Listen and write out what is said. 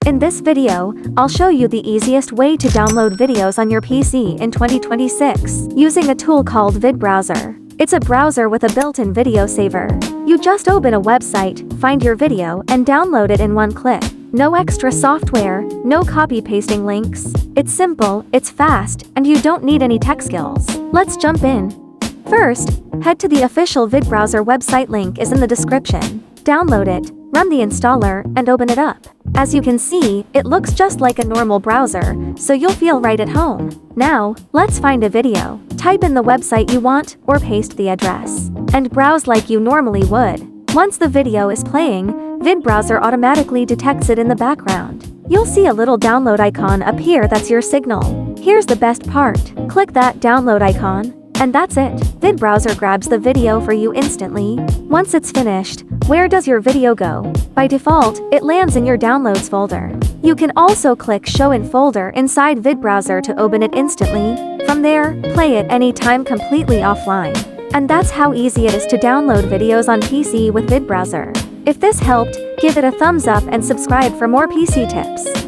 In this video, I'll show you the easiest way to download videos on your PC in 2026 using a tool called VidBrowser. It's a browser with a built-in video saver. You just open a website, find your video, and download it in one click. No extra software, no copy-pasting links. It's simple, it's fast, and you don't need any tech skills. Let's jump in. First, head to the official VidBrowser website. Link is in the description. Download it, run the installer, and open it up. As you can see, it looks just like a normal browser, so you'll feel right at home. Now, let's find a video. Type in the website you want, or paste the address, and browse like you normally would. Once the video is playing, VidBrowser automatically detects it in the background. You'll see a little download icon appear. That's your signal. Here's the best part. Click that download icon, and that's it. VidBrowser grabs the video for you instantly. Once it's finished, where does your video go? By default, it lands in your downloads folder. You can also click Show in Folder inside VidBrowser to open it instantly. From there, play it anytime completely offline. And that's how easy it is to download videos on PC with VidBrowser. If this helped, give it a thumbs up and subscribe for more PC tips.